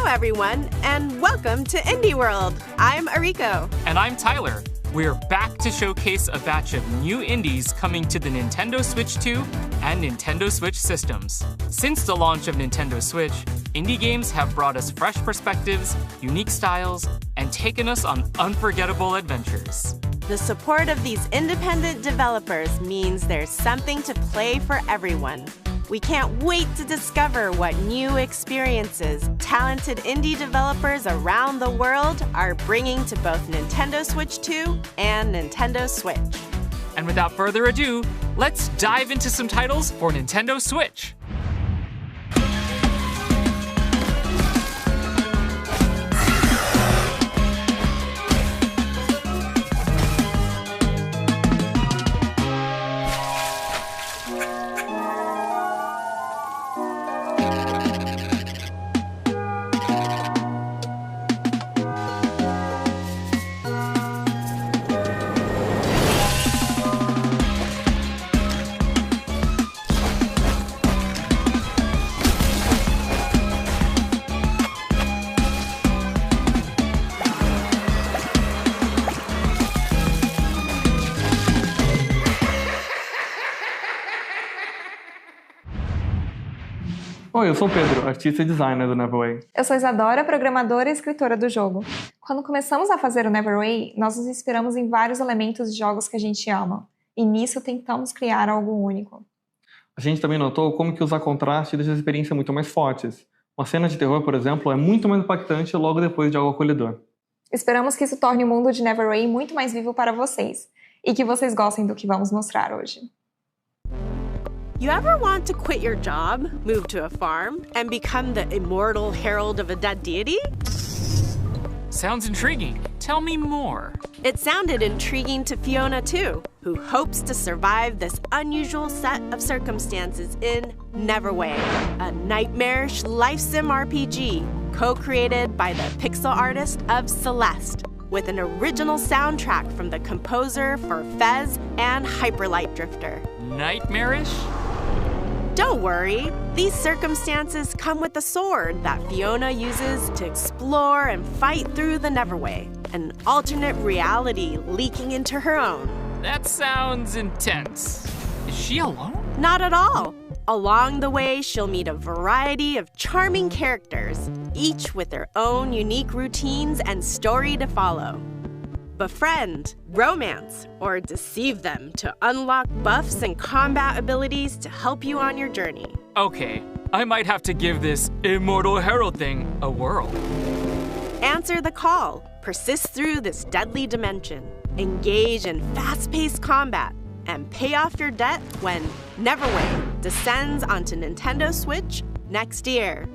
everyone, and welcome to Indie World. I'm Ariko. And I'm Tyler. We're back to showcase a batch of new indies coming to the Nintendo Switch 2 and Nintendo Switch systems. Since the launch of Nintendo Switch, indie games have brought us fresh perspectives, unique styles, and taken us on unforgettable adventures. The support of these independent developers means there's something to play for everyone. We can't wait to discover what new experiences talented indie developers around the world are bringing to both Nintendo Switch 2 and Nintendo Switch. And without further ado, let's dive into some titles for Nintendo Switch. Oi, eu sou o Pedro, artista e designer do Neverway. Eu sou Isadora, programadora e escritora do jogo. Quando começamos a fazer o Neverway, nós nos inspiramos em vários elementos de jogos que a gente ama. E nisso tentamos criar algo único. A gente também notou como que usar contraste deixa a experiência muito mais fortes. Uma cena de terror, por exemplo, é muito mais impactante logo depois de algo acolhedor. Esperamos que isso torne o mundo de Neverway muito mais vivo para vocês. E que vocês gostem do que vamos mostrar hoje. You ever want to quit your job, move to a farm, and become the immortal herald of a dead deity? Sounds intriguing. Tell me more. It sounded intriguing to Fiona too, who hopes to survive this unusual set of circumstances in Neverway, a nightmarish life sim RPG co-created by the pixel artist of Celeste, with an original soundtrack from the composer for Fez and Hyperlight Drifter. Nightmarish? Don't worry, these circumstances come with a sword that Fiona uses to explore and fight through the Neverway, an alternate reality leaking into her own. That sounds intense. Is she alone? Not at all. Along the way, she'll meet a variety of charming characters, each with their own unique routines and story to follow. Befriend, romance, or deceive them to unlock buffs and combat abilities to help you on your journey. Okay, I might have to give this immortal herald thing a whirl. Answer the call, persist through this deadly dimension, engage in fast-paced combat, and pay off your debt when Neverway descends onto Nintendo Switch next year.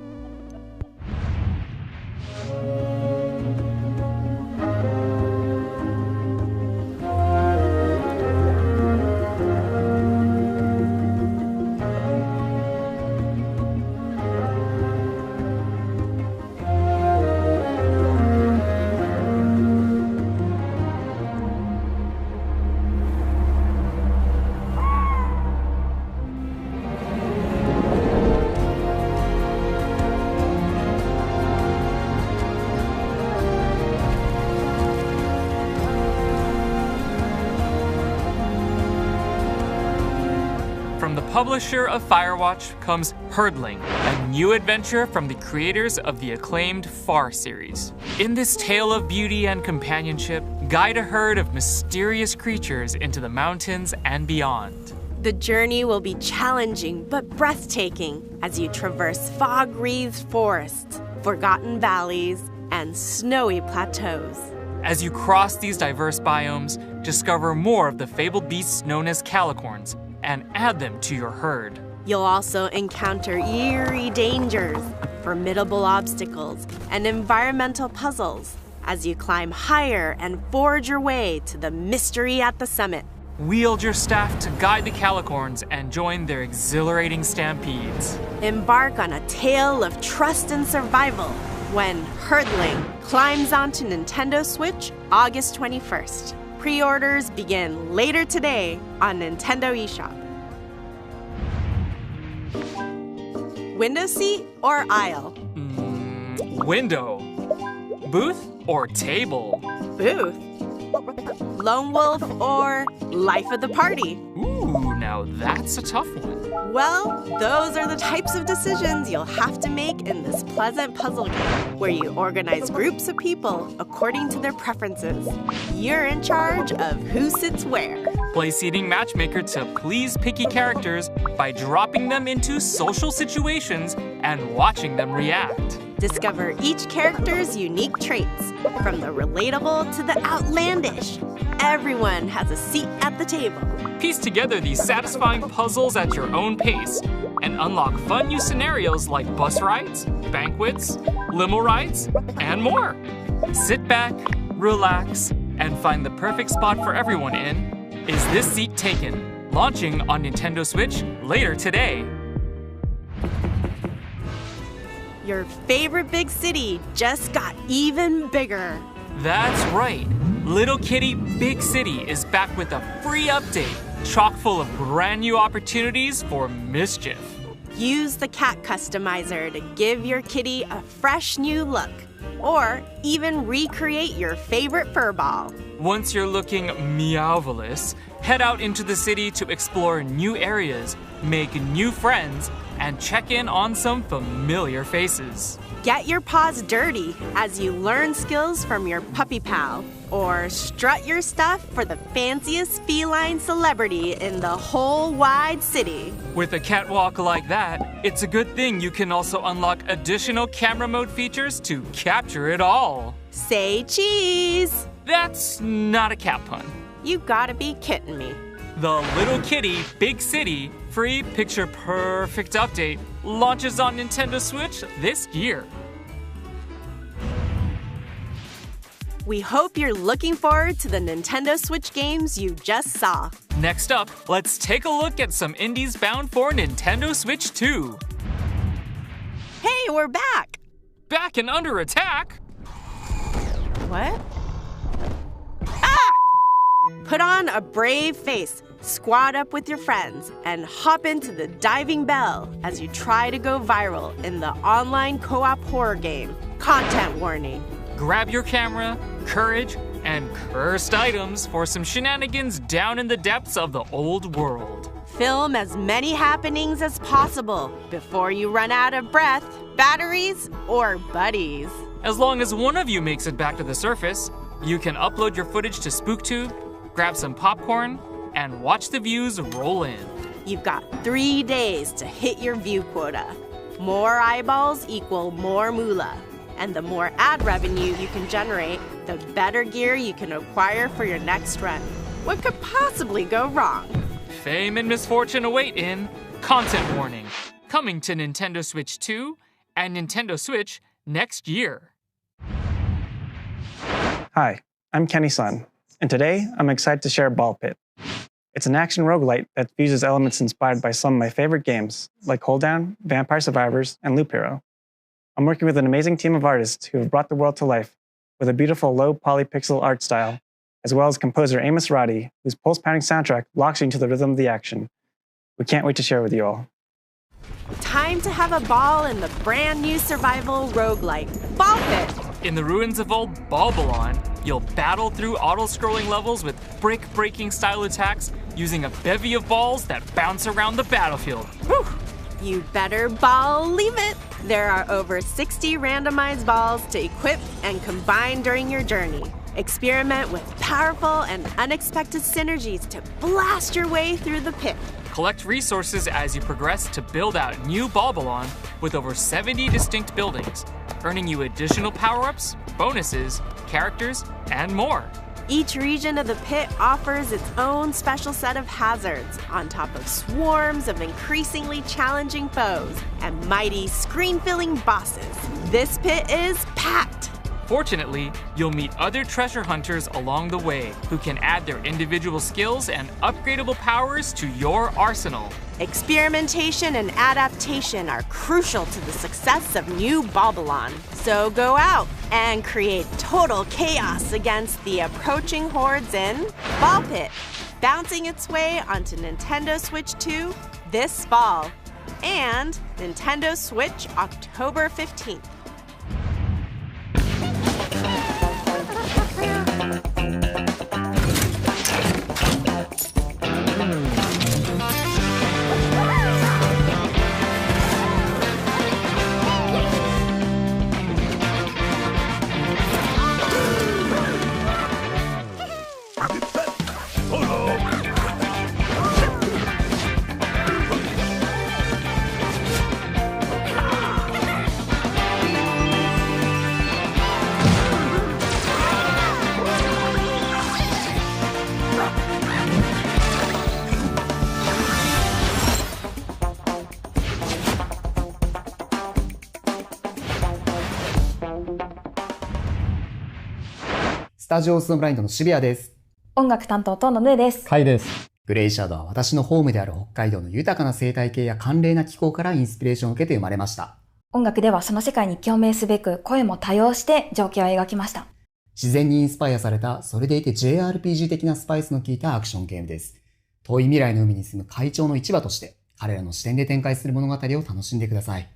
From the publisher of Firewatch comes Herdling, a new adventure from the creators of the acclaimed Far series. In this tale of beauty and companionship, guide a herd of mysterious creatures into the mountains and beyond. The journey will be challenging but breathtaking as you traverse fog-wreathed forests, forgotten valleys, and snowy plateaus. As you cross these diverse biomes, discover more of the fabled beasts known as calicorns and add them to your herd. You'll also encounter eerie dangers, formidable obstacles, and environmental puzzles as you climb higher and forge your way to the mystery at the summit. Wield your staff to guide the calicorns and join their exhilarating stampedes. Embark on a tale of trust and survival when Herdling climbs onto Nintendo Switch August 21st. Pre-orders begin later today on Nintendo eShop. Window seat or aisle? window, booth or table? Booth, lone wolf, or life of the party? Ooh, now that's a tough one. Well, those are the types of decisions you'll have to make in this pleasant puzzle game, where you organize groups of people according to their preferences. You're in charge of who sits where. Play Seating Matchmaker to please picky characters by dropping them into social situations and watching them react. Discover each character's unique traits, from the relatable to the outlandish. Everyone has a seat at the table. Piece together these satisfying puzzles at your own pace and unlock fun new scenarios like bus rides, banquets, limo rides, and more. Sit back, relax, and find the perfect spot for everyone in Is This Seat Taken? Launching on Nintendo Switch later today. Your favorite big city just got even bigger. That's right. Little Kitty Big City is back with a free update, chock full of brand new opportunities for mischief. Use the cat customizer to give your kitty a fresh new look, or even recreate your favorite fur ball. Once you're looking meowvelous, head out into the city to explore new areas, make new friends, and check in on some familiar faces. Get your paws dirty as you learn skills from your puppy pal, or strut your stuff for the fanciest feline celebrity in the whole wide city. With a catwalk like that, it's a good thing you can also unlock additional camera mode features to capture it all. Say cheese! That's not a cat pun. You gotta be kidding me. The Little Kitty Big City free picture perfect update launches on Nintendo Switch this year. We hope you're looking forward to the Nintendo Switch games you just saw. Next up, let's take a look at some indies bound for Nintendo Switch 2. Hey, we're back! Back and under attack? What? Ah! Put on a brave face, squad up with your friends, and hop into the Diving Bell as you try to go viral in the online co-op horror game. Content warning. Grab your camera, courage, and cursed items for some shenanigans down in the depths of the old world. Film as many happenings as possible before you run out of breath, batteries, or buddies. As long as one of you makes it back to the surface, you can upload your footage to SpookTube, grab some popcorn, and watch the views roll in. You've got 3 days to hit your view quota. More eyeballs equal more moolah. And the more ad revenue you can generate, the better gear you can acquire for your next run. What could possibly go wrong? Fame and misfortune await in Content Warning, coming to Nintendo Switch 2 and Nintendo Switch next year. Hi, I'm Kenny Sun, and today I'm excited to share Ball Pit. It's an action roguelite that fuses elements inspired by some of my favorite games, like Hold Down, Vampire Survivors, and Loop Hero. I'm working with an amazing team of artists who have brought the world to life with a beautiful low polypixel art style, as well as composer Amos Roddy, whose pulse-pounding soundtrack locks you into the rhythm of the action. We can't wait to share with you all. Time to have a ball in the brand new survival roguelike, Ball Pit. In the ruins of old Balbalon, you'll battle through auto-scrolling levels with brick-breaking style attacks using a bevy of balls that bounce around the battlefield. Whew. You better believe it. There are over 60 randomized balls to equip and combine during your journey. Experiment with powerful and unexpected synergies to blast your way through the pit. Collect resources as you progress to build out new Balbalon with over 70 distinct buildings, earning you additional power-ups, bonuses, characters, and more. Each region of the pit offers its own special set of hazards, on top of swarms of increasingly challenging foes and mighty screen-filling bosses. This pit is packed. Fortunately, you'll meet other treasure hunters along the way who can add their individual skills and upgradable powers to your arsenal. Experimentation and adaptation are crucial to the success of new Balbalon. So go out and create total chaos against the approaching hordes in Ball Pit, bouncing its way onto Nintendo Switch 2 this fall, and Nintendo Switch October 15th. スタジオスノブラインドの渋谷です。音楽担当のヌーです。カイです。グレイシャドウは私のホームである北海道の豊かな生態系や寒冷な気候からインスピレーションを受けて生まれました。音楽ではその世界に共鳴すべく声も多用して情景を描きました。自然にインスパイアされた、それでいて JRPG 的なスパイスの効いたアクションゲームです。遠い未来の海に住む怪鳥の市場として、彼らの視点で展開する物語を楽しんでください。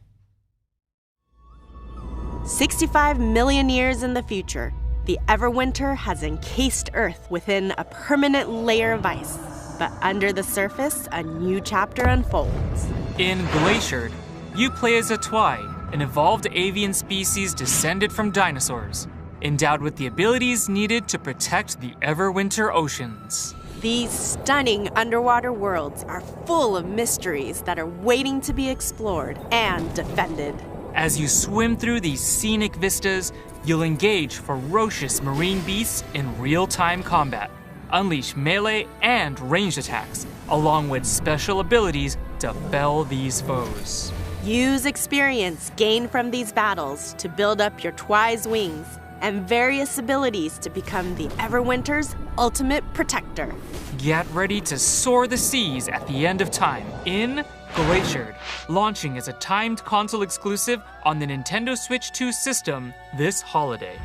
65 million years in the future, the Everwinter has encased Earth within a permanent layer of ice. But under the surface, a new chapter unfolds. In Glaciered, you play as a Twy, an evolved avian species descended from dinosaurs, endowed with the abilities needed to protect the Everwinter oceans. These stunning underwater worlds are full of mysteries that are waiting to be explored and defended. As you swim through these scenic vistas, you'll engage ferocious marine beasts in real-time combat, unleash melee and ranged attacks, along with special abilities to fell these foes. Use experience gained from these battles to build up your Twy's wings and various abilities to become the Everwinter's ultimate protector. Get ready to soar the seas at the end of time in Glaciered, launching as a timed console exclusive on the Nintendo Switch 2 system this holiday.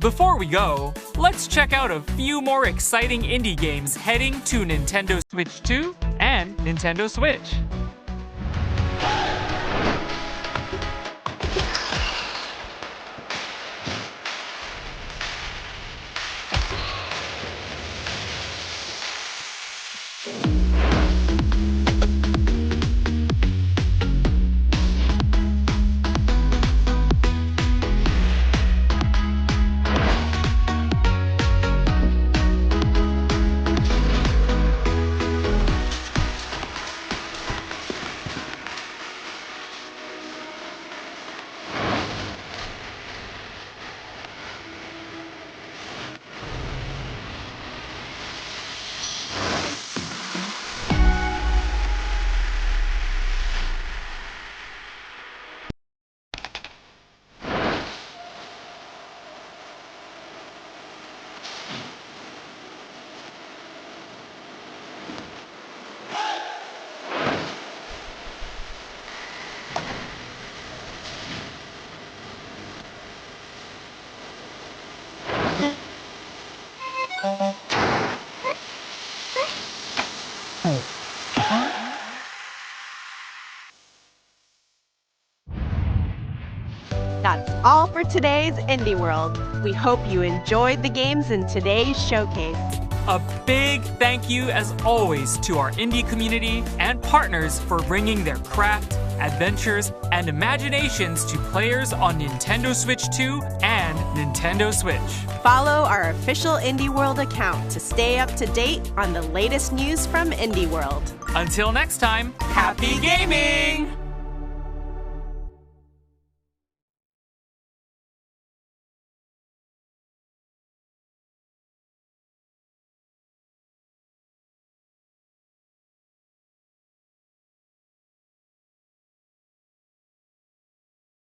Before we go, let's check out a few more exciting indie games heading to Nintendo Switch 2 and Nintendo Switch. That's all for today's Indie World. We hope you enjoyed the games in today's showcase. A big thank you, as always, to our indie community and partners for bringing their craft, adventures, and imaginations to players on Nintendo Switch 2 and Nintendo Switch. Follow our official Indie World account to stay up to date on the latest news from Indie World. Until next time, happy gaming!